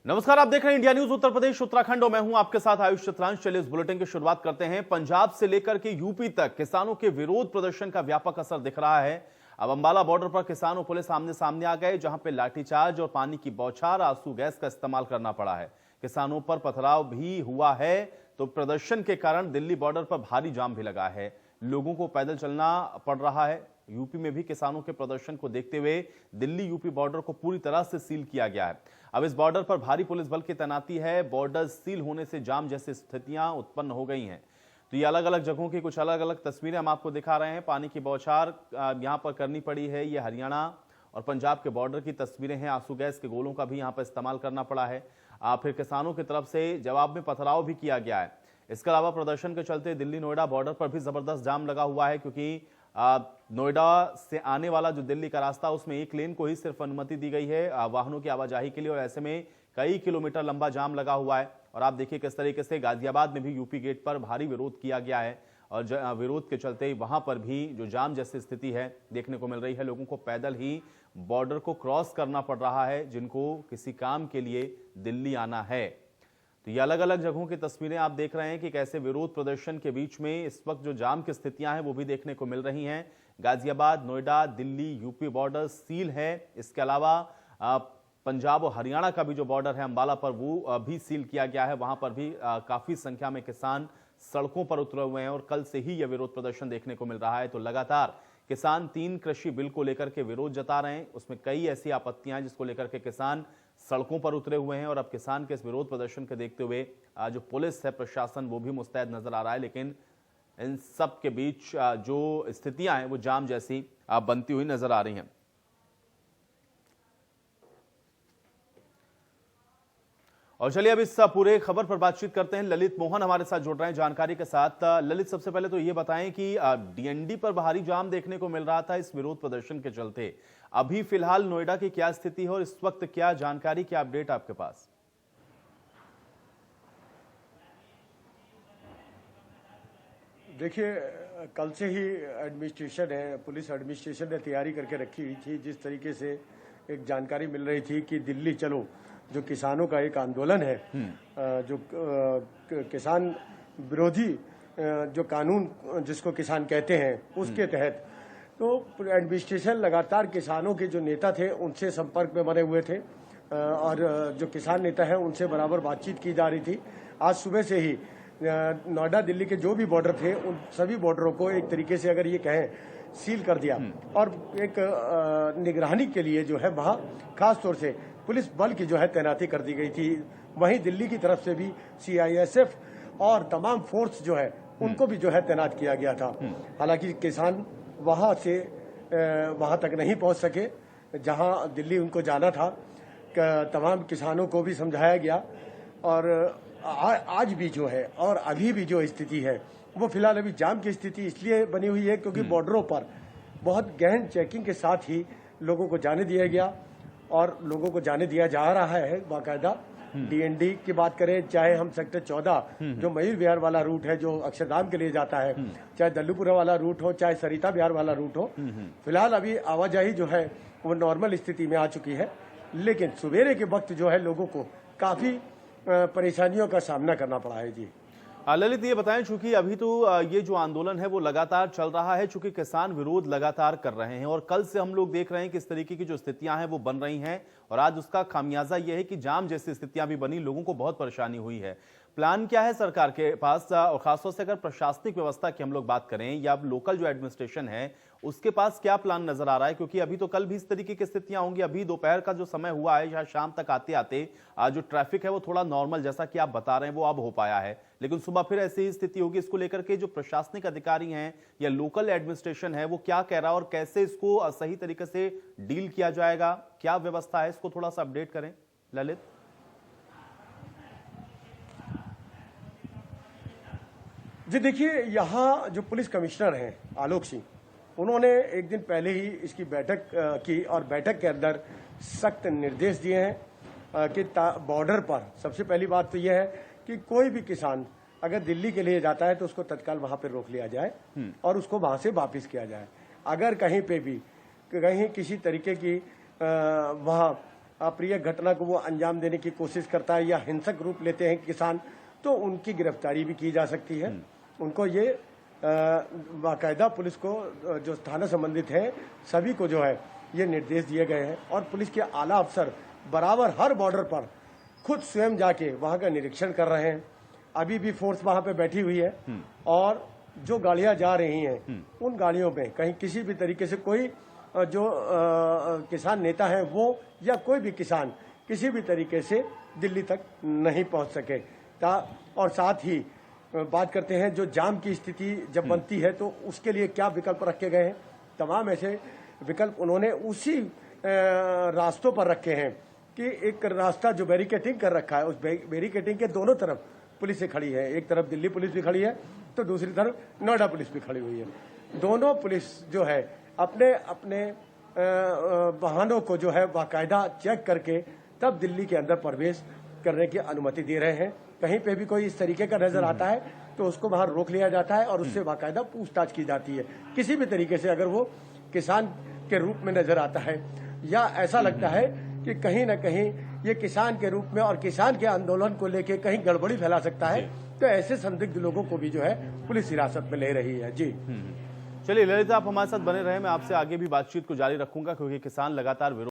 नमस्कार, आप देख रहे हैं इंडिया न्यूज उत्तर प्रदेश उत्तराखंड और मैं हूं आपके साथ आयुष चित्रांश। चलिए इस बुलेटिन की शुरुआत करते हैं। पंजाब से लेकर के यूपी तक किसानों के विरोध प्रदर्शन का व्यापक असर दिख रहा है। अब अंबाला बॉर्डर पर किसान और पुलिस आमने सामने आ गए, जहां पे लाठीचार्ज और पानी की बौछार, आंसू गैस का इस्तेमाल करना पड़ा है। किसानों पर पथराव भी हुआ है, तो प्रदर्शन के कारण दिल्ली बॉर्डर पर भारी जाम भी लगा है। लोगों को पैदल चलना पड़ रहा है। यूपी में भी किसानों के प्रदर्शन को देखते हुए दिल्ली यूपी बॉर्डर को पूरी तरह से सील किया गया है। अब इस बॉर्डर पर भारी पुलिस बल की तैनाती है। बॉर्डर सील होने से जाम जैसी स्थितियां उत्पन्न हो गई हैं। तो ये अलग अलग जगहों की कुछ अलग अलग तस्वीरें हम आपको दिखा रहे हैं। पानी की बौछार यहां पर करनी पड़ी है। ये हरियाणा और पंजाब के बॉर्डर की तस्वीरें हैं। आंसू गैस के गोलों का भी यहां पर इस्तेमाल करना पड़ा है। फिर किसानों की तरफ से जवाब में पथराव भी किया गया है। इसके अलावा प्रदर्शन के चलते दिल्ली नोएडा बॉर्डर पर भी जबरदस्त जाम लगा हुआ है, क्योंकि नोएडा से आने वाला जो दिल्ली का रास्ता, उसमें एक लेन को ही सिर्फ अनुमति दी गई है वाहनों की आवाजाही के लिए, और ऐसे में कई किलोमीटर लंबा जाम लगा हुआ है। और आप देखिए किस तरीके से गाजियाबाद में भी यूपी गेट पर भारी विरोध किया गया है, और विरोध के चलते वहां पर भी जो जाम जैसी स्थिति है देखने को मिल रही है। लोगों को पैदल ही बॉर्डर को क्रॉस करना पड़ रहा है, जिनको किसी काम के लिए दिल्ली आना है। तो ये अलग अलग जगहों की तस्वीरें आप देख रहे हैं कि कैसे विरोध प्रदर्शन के बीच में इस वक्त जो जाम की स्थितियां हैं वो भी देखने को मिल रही हैं। Ghaziabad, Noida, Delhi UP border seal है। इसके अलावा पंजाब और हरियाणा का भी जो बॉर्डर है अंबाला पर, वो भी सील किया गया है। वहां पर भी काफी संख्या में किसान सड़कों पर उतरे हुए हैं और कल से ही यह विरोध प्रदर्शन देखने को मिल रहा है। तो लगातार किसान 3 कृषि बिल को लेकर के विरोध जता रहे हैं। उसमें कई ऐसी आपत्तियां हैं जिसको लेकर के किसान सड़कों पर उतरे हुए हैं। और अब किसान के इस विरोध प्रदर्शन के देखते हुए जो पुलिस है, प्रशासन, वो भी मुस्तैद नजर आ रहा है। लेकिन इन सब के बीच जो स्थितियां हैं वो जाम जैसी बनती हुई नजर आ रही हैं। और चलिए अब इस पूरे खबर पर बातचीत करते हैं। ललित मोहन हमारे साथ जुड़ रहे हैं जानकारी के साथ। ललित, सबसे पहले तो ये बताएं कि डीएनडी पर भारी जाम देखने को मिल रहा था इस विरोध प्रदर्शन के चलते। अभी फिलहाल नोएडा की क्या स्थिति है और इस वक्त क्या जानकारी, क्या अपडेट आपके पास? देखिए, कल से ही एडमिनिस्ट्रेशन है, पुलिस एडमिनिस्ट्रेशन ने तैयारी करके रखी हुई थी। जिस तरीके से एक जानकारी मिल रही थी कि दिल्ली चलो, जो किसानों का एक आंदोलन है, जो किसान विरोधी जो कानून जिसको किसान कहते हैं, उसके तहत तो एडमिनिस्ट्रेशन लगातार किसानों के जो नेता थे उनसे संपर्क में बने हुए थे, और जो किसान नेता है उनसे बराबर बातचीत की जा रही थी। आज सुबह से ही नोएडा दिल्ली के जो भी बॉर्डर थे उन सभी बॉर्डरों को एक तरीके से अगर ये कहें सील कर दिया, और एक निगरानी के लिए जो है वहाँ खास तौर से पुलिस बल की जो है तैनाती कर दी गई थी। वहीं दिल्ली की तरफ से भी सीआईएसएफ और तमाम फोर्स जो है उनको भी जो है तैनात किया गया था। हालांकि किसान वहां से वहां तक नहीं पहुंच सके जहां दिल्ली उनको जाना था। तमाम किसानों को भी समझाया गया, और आज भी जो है और अभी भी जो स्थिति है वो फिलहाल अभी जाम की स्थिति इसलिए बनी हुई है क्योंकि बॉर्डरों पर बहुत गहन चेकिंग के साथ ही लोगों को जाने दिया गया, और लोगों को जाने दिया जा रहा है बाकायदा। डीएनडी की बात करें, चाहे हम सेक्टर 14 जो मयूर विहार वाला रूट है जो अक्षरधाम के लिए जाता है, चाहे दल्लूपुरा वाला रूट हो, चाहे सरिता विहार वाला रूट हो, फिलहाल अभी आवाजाही जो है वो नॉर्मल स्थिति में आ चुकी है। लेकिन सवेरे के वक्त जो है लोगों को काफी परेशानियों का सामना करना पड़ा है। जी ललित, ये बताएं, चूंकि अभी तो ये जो आंदोलन है वो लगातार चल रहा है, चूंकि किसान विरोध लगातार कर रहे हैं, और कल से हम लोग देख रहे हैं कि इस तरीके की जो स्थितियां हैं वो बन रही हैं, और आज उसका खामियाजा ये है कि जाम जैसी स्थितियां भी बनी, लोगों को बहुत परेशानी हुई है। प्लान क्या है सरकार के पास, और खासतौर से अगर प्रशासनिक व्यवस्था की हम लोग बात करें या लोकल जो एडमिनिस्ट्रेशन है उसके पास क्या प्लान नजर आ रहा है? क्योंकि अभी तो कल भी इस तरीके की स्थितियां होंगी। अभी दोपहर का जो समय हुआ है या शाम तक आते आते जो ट्रैफिक है वो थोड़ा नॉर्मल, जैसा कि आप बता रहे हैं, वो अब हो पाया है, लेकिन सुबह फिर ऐसी ही स्थिति होगी। इसको लेकर के जो प्रशासनिक अधिकारी हैं या लोकल एडमिनिस्ट्रेशन है वो क्या कह रहा है और कैसे इसको सही तरीके से डील किया जाएगा, क्या व्यवस्था है, इसको थोड़ा सा अपडेट करें ललित। जी देखिए, यहाँ जो पुलिस कमिश्नर हैं आलोक सिंह, उन्होंने एक दिन पहले ही इसकी बैठक की, और बैठक के अंदर सख्त निर्देश दिए हैं कि बॉर्डर पर सबसे पहली बात तो यह है कि कोई भी किसान अगर दिल्ली के लिए जाता है तो उसको तत्काल वहां पर रोक लिया जाए और उसको वहां से वापस किया जाए। अगर कहीं पे भी कहीं किसी तरीके की वहां अप्रिय घटना को वो अंजाम देने की कोशिश करता है या हिंसक रूप लेते हैं किसान, तो उनकी गिरफ्तारी भी की जा सकती है। उनको ये बाकायदा पुलिस को जो थाना संबंधित है सभी को जो है ये निर्देश दिए गए हैं और पुलिस के आला अफसर बराबर हर बॉर्डर पर खुद स्वयं जाके वहां का निरीक्षण कर रहे हैं। अभी भी फोर्स वहां पे बैठी हुई है और जो गाड़ियां जा रही हैं उन गाड़ियों में कहीं किसी भी तरीके से कोई जो किसान नेता है वो या कोई भी किसान किसी भी तरीके से दिल्ली तक नहीं पहुंच सके। और साथ ही बात करते हैं जो जाम की स्थिति जब बनती है तो उसके लिए क्या विकल्प रखे गए हैं। तमाम ऐसे विकल्प उन्होंने उसी रास्तों पर रखे हैं कि एक रास्ता जो बैरिकेटिंग कर रखा है उस बैरिकेटिंग के दोनों तरफ पुलिस खड़ी है। एक तरफ दिल्ली पुलिस भी खड़ी है तो दूसरी तरफ नोएडा पुलिस भी खड़ी हुई है। दोनों पुलिस जो है अपने अपने वाहनों को जो है बाकायदा चेक करके तब दिल्ली के अंदर प्रवेश करने की अनुमति दे रहे हैं। कहीं पे भी कोई इस तरीके का नजर आता है तो उसको बाहर रोक लिया जाता है और उससे बाकायदा पूछताछ की जाती है। किसी भी तरीके से अगर वो किसान के रूप में नजर आता है या ऐसा लगता है कि कहीं ना कहीं ये किसान के रूप में और किसान के आंदोलन को लेके कहीं गड़बड़ी फैला सकता है, तो ऐसे संदिग्ध लोगों को भी जो है पुलिस हिरासत में ले रही है। जी चलिए ललित, आप हमारे साथ बने रहे। मैं आपसे आगे भी बातचीत को जारी रखूंगा क्योंकि किसान लगातार विरोध